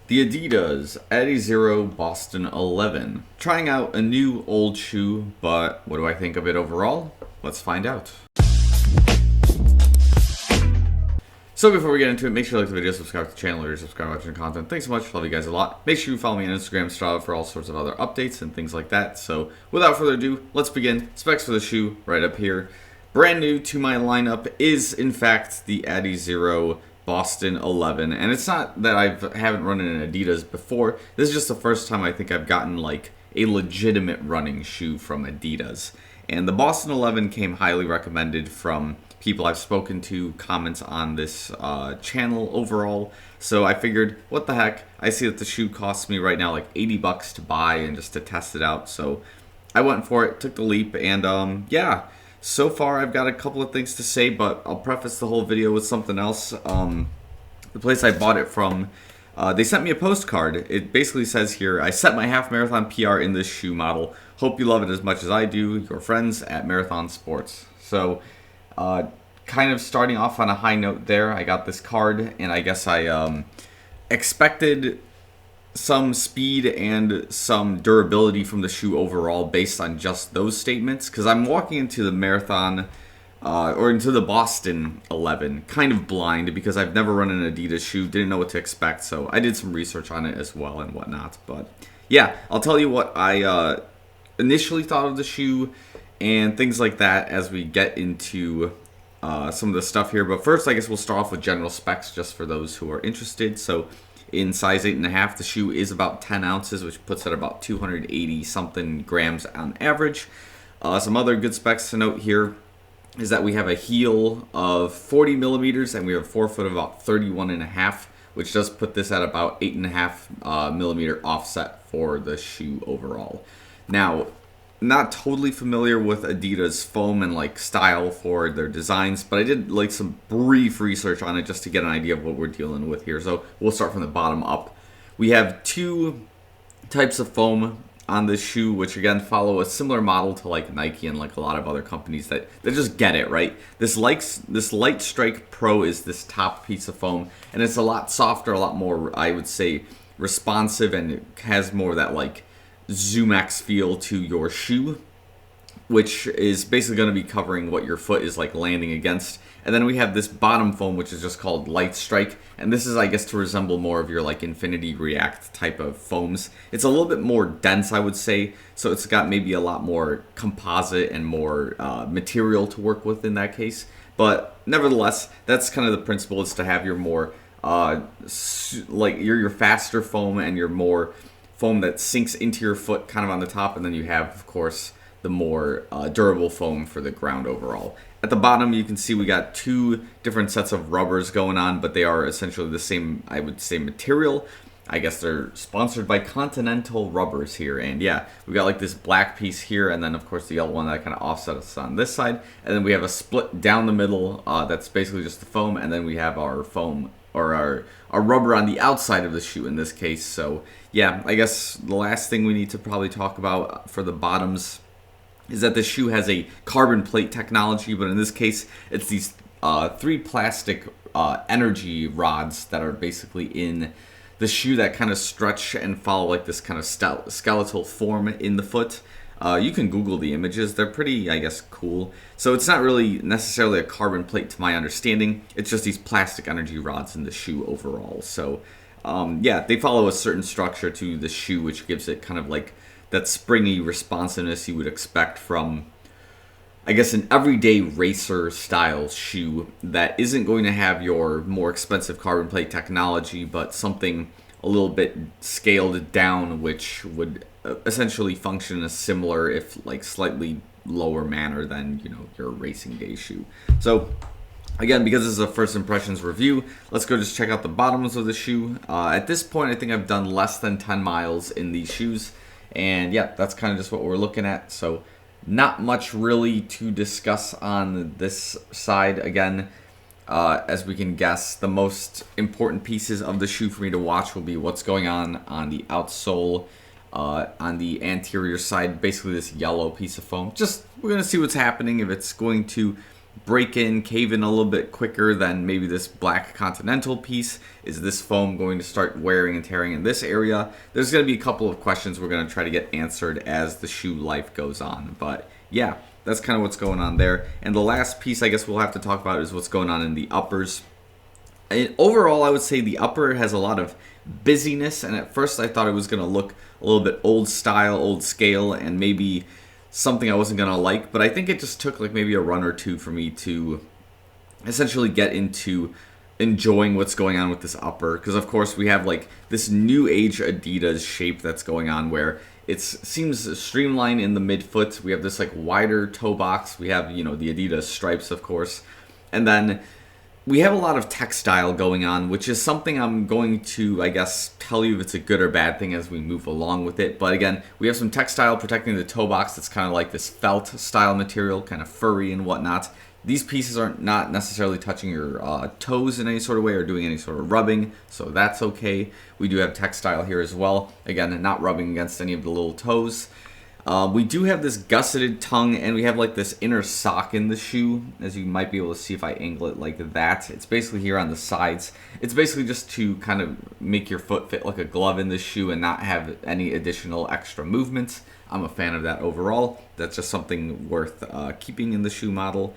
The Adidas Adizero Boston 11. Trying out a new old shoe, but what do I think of it overall? Let's find out. So before we get into it, make sure you like the video, subscribe to the channel, or subscribe watching content. Thanks so much. Love you guys a lot. Make sure you follow me on Instagram, Strava for all sorts of other updates and things like that. So without further ado, let's begin. Specs for the shoe right up here. Brand new to my lineup is in fact the Adizero Boston 11, and it's not that I haven't run in an Adidas before. This is just the first time I think I've gotten like a legitimate running shoe from Adidas. And the Boston 11 came highly recommended from people I've spoken to, comments on this channel overall. So I figured, what the heck? I see that the shoe costs me right now like 80 bucks to buy and just to test it out. So I went for it, took the leap, and yeah. So far, I've got a couple of things to say, but I'll preface the whole video with something else. The place I bought it from, they sent me a postcard. It basically says here, I set my half marathon PR in this shoe model. Hope you love it as much as I do. Your friends at Marathon Sports. So, kind of starting off on a high note there. I got this card, and I guess I expected some speed and some durability from the shoe overall based on just those statements, because I'm walking into the marathon or into the Boston 11 kind of blind because I've never run an Adidas shoe, didn't know what to expect, so I did some research on it as well and whatnot. But yeah, I'll tell you what I initially thought of the shoe and things like that as we get into some of the stuff here. But first, I guess we'll start off with general specs just for those who are interested. So in size 8.5, the shoe is about 10 ounces, which puts it about 280 something grams on average. Some other good specs to note here is that we have a heel of 40 millimeters and we have a forefoot of about 31.5, which does put this at about 8.5 millimeter offset for the shoe overall. Now, not totally familiar with Adidas foam and like style for their designs, but I did like some brief research on it just to get an idea of what we're dealing with here. So we'll start from the bottom up. We have two types of foam on this shoe, which again follow a similar model to like Nike and like a lot of other companies that just get it right. This Light Strike Pro is this top piece of foam, and it's a lot softer, a lot more, I would say, responsive, and it has more of that like ZoomX feel to your shoe, which is basically going to be covering what your foot is like landing against. And then we have this bottom foam, which is just called Light Strike, and this is, I guess, to resemble more of your like Infinity React type of foams. It's a little bit more dense, I would say, so it's got maybe a lot more composite and more material to work with in that case. But nevertheless, that's kind of the principle, is to have your more like your faster foam and your more foam that sinks into your foot kind of on the top, and then you have, of course, the more durable foam for the ground overall. At the bottom, you can see we got two different sets of rubbers going on, but they are essentially the same, I would say, material. I guess they're sponsored by Continental Rubbers here, and yeah, we got like this black piece here, and then of course the yellow one that kind of offsets on this side, and then we have a split down the middle that's basically just the foam, and then we have our foam, or our rubber on the outside of the shoe in this case. So yeah, I guess the last thing we need to probably talk about for the bottoms is that the shoe has a carbon plate technology, but in this case, it's these three plastic energy rods that are basically in the shoe that kind of stretch and follow like this kind of skeletal form in the foot. You can Google the images. They're pretty, I guess, cool. So it's not really necessarily a carbon plate to my understanding. It's just these plastic energy rods in the shoe overall. So yeah, they follow a certain structure to the shoe, which gives it kind of like that springy responsiveness you would expect from, I guess, an everyday racer style shoe that isn't going to have your more expensive carbon plate technology, but something a little bit scaled down, which would essentially function in a similar, if like slightly lower manner than, you know, your racing day shoe. So again, because this is a first impressions review, let's go just check out the bottoms of the shoe. At this point, I think I've done less than 10 miles in these shoes, and yeah, that's kind of just what we're looking at. So not much really to discuss on this side. Again, as we can guess, the most important pieces of the shoe for me to watch will be what's going on the outsole, on the anterior side, basically this yellow piece of foam. Just, we're going to see what's happening, if it's going to break in, cave in a little bit quicker than maybe this black Continental piece? Is this foam going to start wearing and tearing in this area? There's going to be a couple of questions we're going to try to get answered as the shoe life goes on. But yeah, that's kind of what's going on there. And the last piece I guess we'll have to talk about is what's going on in the uppers. And overall, I would say the upper has a lot of busyness, and at first I thought it was going to look a little bit old style, old scale, and maybe something I wasn't going to like, but I think it just took like maybe a run or two for me to essentially get into enjoying what's going on with this upper, because of course we have like this new age Adidas shape that's going on where it seems streamlined in the midfoot. We have this like wider toe box. We have, you know, the Adidas stripes, of course, and then we have a lot of textile going on, which is something I'm going to, I guess, tell you if it's a good or bad thing as we move along with it. But again, we have some textile protecting the toe box that's kind of like this felt style material, kind of furry and whatnot. These pieces are not necessarily touching your toes in any sort of way or doing any sort of rubbing, so that's okay. We do have textile here as well. Again, not rubbing against any of the little toes. We do have this gusseted tongue, and we have like this inner sock in the shoe, as you might be able to see if I angle it like that. It's basically here on the sides. It's basically just to kind of make your foot fit like a glove in the shoe and not have any additional extra movements. I'm a fan of that overall. That's just something worth keeping in the shoe model.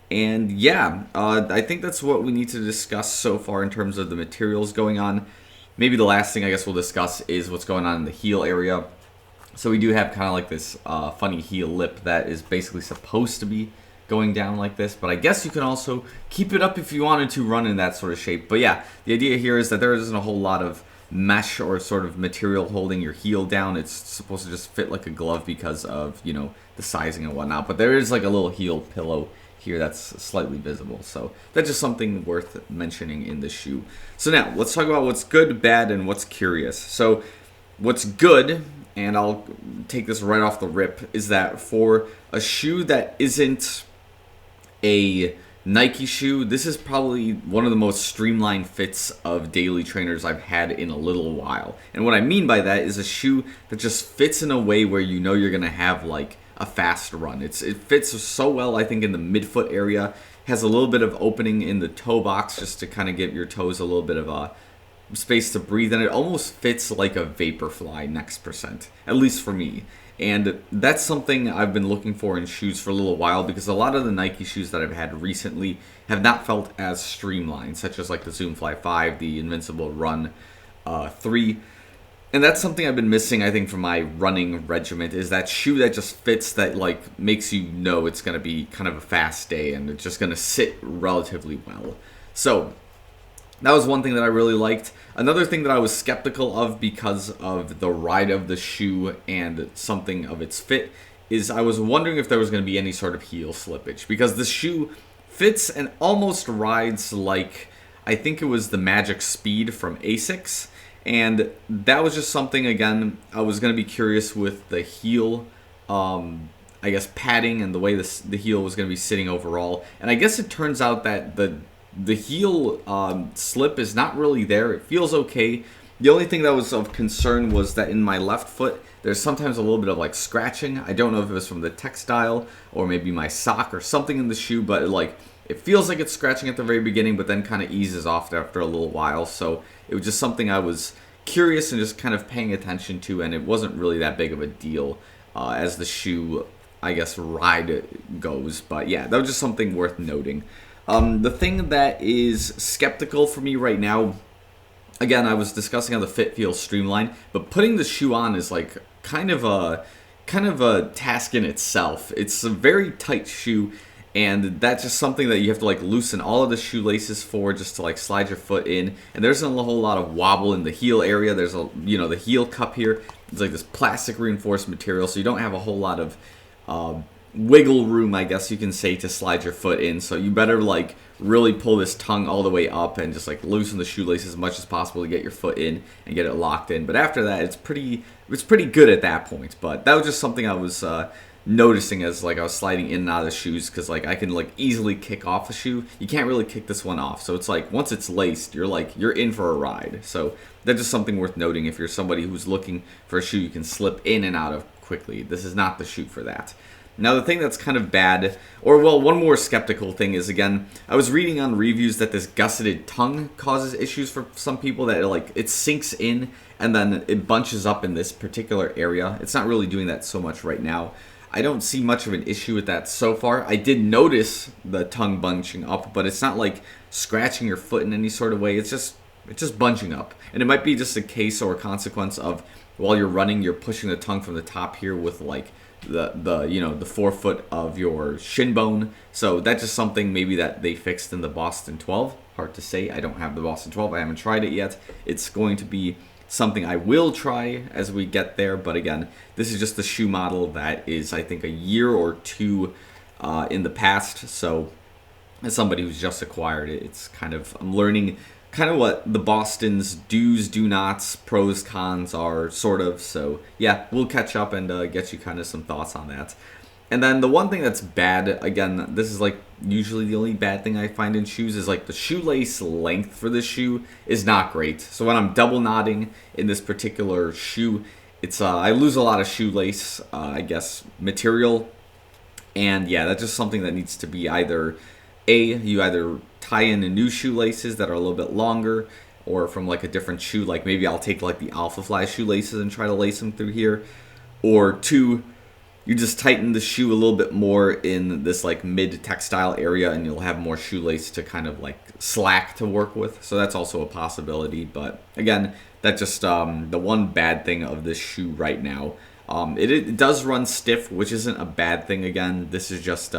And yeah, I think that's what we need to discuss so far in terms of the materials going on. Maybe the last thing I guess we'll discuss is what's going on in the heel area. So we do have kind of like this funny heel lip that is basically supposed to be going down like this, but I guess you can also keep it up if you wanted to run in that sort of shape. But yeah, the idea here is that there isn't a whole lot of mesh or sort of material holding your heel down. It's supposed to just fit like a glove because of, you know, the sizing and whatnot, but there is like a little heel pillow here that's slightly visible, so that's just something worth mentioning in the shoe. So now let's talk about what's good, bad, and what's curious. So what's good, and I'll take this right off the rip, is that for a shoe that isn't a Nike shoe, this is probably one of the most streamlined fits of daily trainers I've had in a little while. And what I mean by that is a shoe that just fits in a way where you know you're going to have like a fast run. It fits so well, I think, in the midfoot area. Has a little bit of opening in the toe box just to kind of give your toes a little bit of a space to breathe, and it almost fits like a Vaporfly Next Percent, at least for me. And that's something I've been looking for in shoes for a little while, because a lot of the Nike shoes that I've had recently have not felt as streamlined, such as like the Zoom Fly 5, the Invincible Run 3. And that's something I've been missing, I think, from my running regiment, is that shoe that just fits, that like makes you know it's going to be kind of a fast day and it's just going to sit relatively well. So that was one thing that I really liked. Another thing that I was skeptical of because of the ride of the shoe and something of its fit is I was wondering if there was going to be any sort of heel slippage, because the shoe fits and almost rides like, I think it was the Magic Speed from Asics. And that was just something, again, I was going to be curious with the heel, I guess, padding and the way the heel was going to be sitting overall. And I guess it turns out that the heel slip is not really there. It feels okay. The only thing that was of concern was that in my left foot, there's sometimes a little bit of like scratching. I don't know if it was from the textile or maybe my sock or something in the shoe, but it feels like it's scratching at the very beginning, but then kind of eases off after a little while. So it was just something I was curious and just kind of paying attention to, and it wasn't really that big of a deal as the shoe, I guess, ride goes. But yeah, that was just something worth noting. The thing that is skeptical for me right now, again, I was discussing how the fit feels streamlined, but putting the shoe on is like kind of a task in itself. It's a very tight shoe, and that's just something that you have to like loosen all of the shoelaces for, just to like slide your foot in. And there's a whole lot of wobble in the heel area. There's the heel cup here. It's like this plastic reinforced material, so you don't have a whole lot of wiggle room, I guess you can say, to slide your foot in. So you better like really pull this tongue all the way up and just like loosen the shoelaces as much as possible to get your foot in and get it locked in. But after that, it's pretty good at that point. But that was just something I was noticing as like I was sliding in and out of the shoes, because like I can like easily kick off the shoe. You can't really kick this one off, so it's like once it's laced, you're in for a ride. So that's just something worth noting if you're somebody who's looking for a shoe you can slip in and out of quickly. This is not the shoe for that. Now, the thing that's kind of bad, or well, one more skeptical thing is, again, I was reading on reviews that this gusseted tongue causes issues for some people, that it sinks in and then it bunches up in this particular area. It's not really doing that so much right now. I don't see much of an issue with that so far. I did notice the tongue bunching up, but it's not like scratching your foot in any sort of way. It's just bunching up. And it might be just a case or a consequence of while you're running, you're pushing the tongue from the top here with like the forefoot of your shin bone. So that's just something maybe that they fixed in the Boston 12. Hard to say. I don't have the Boston 12. I haven't tried it yet. It's going to be something I will try as we get there. But again, this is just the shoe model that is, I think, a year or two in the past. So as somebody who's just acquired it, it's kind of, I'm learning kind of what the Boston's do's, do nots, pros, cons are, sort of. So yeah, we'll catch up and get you kind of some thoughts on that. And then the one thing that's bad, again, this is like usually the only bad thing I find in shoes, is like the shoelace length for this shoe is not great. So when I'm double knotting in this particular shoe, it's I lose a lot of shoelace, I guess, material. And yeah, that's just something that needs to be you either tie in the new shoelaces that are a little bit longer, or from like a different shoe, like maybe I'll take like the Alpha Fly shoelaces and try to lace them through here, or two, you just tighten the shoe a little bit more in this like mid textile area, and you'll have more shoelace to kind of like slack to work with. So that's also a possibility. But again, that's just the one bad thing of this shoe right now. It does run stiff, which isn't a bad thing. Again, this is just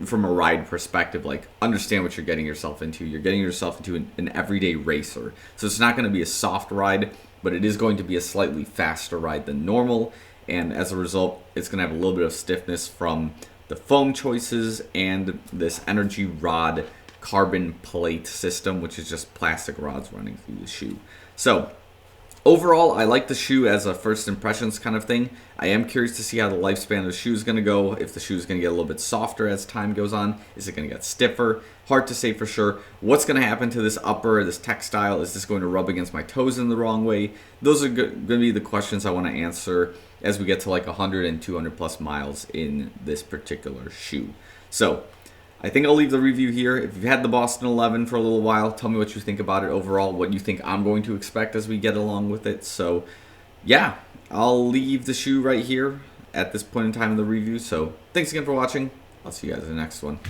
from a ride perspective, like, understand what you're getting yourself into. You're getting yourself into an everyday racer. So it's not going to be a soft ride, but it is going to be a slightly faster ride than normal. And as a result, it's going to have a little bit of stiffness from the foam choices and this energy rod carbon plate system, which is just plastic rods running through the shoe. So overall, I like the shoe as a first impressions kind of thing. I am curious to see how the lifespan of the shoe is going to go. If the shoe is going to get a little bit softer as time goes on, is it going to get stiffer? Hard to say for sure. What's going to happen to this upper, this textile? Is this going to rub against my toes in the wrong way? Those are going to be the questions I want to answer as we get to like 100 and 200 plus miles in this particular shoe. So I think I'll leave the review here. If you've had the Boston 11 for a little while, tell me what you think about it overall, what you think I'm going to expect as we get along with it. So yeah, I'll leave the shoe right here at this point in time in the review. So thanks again for watching. I'll see you guys in the next one.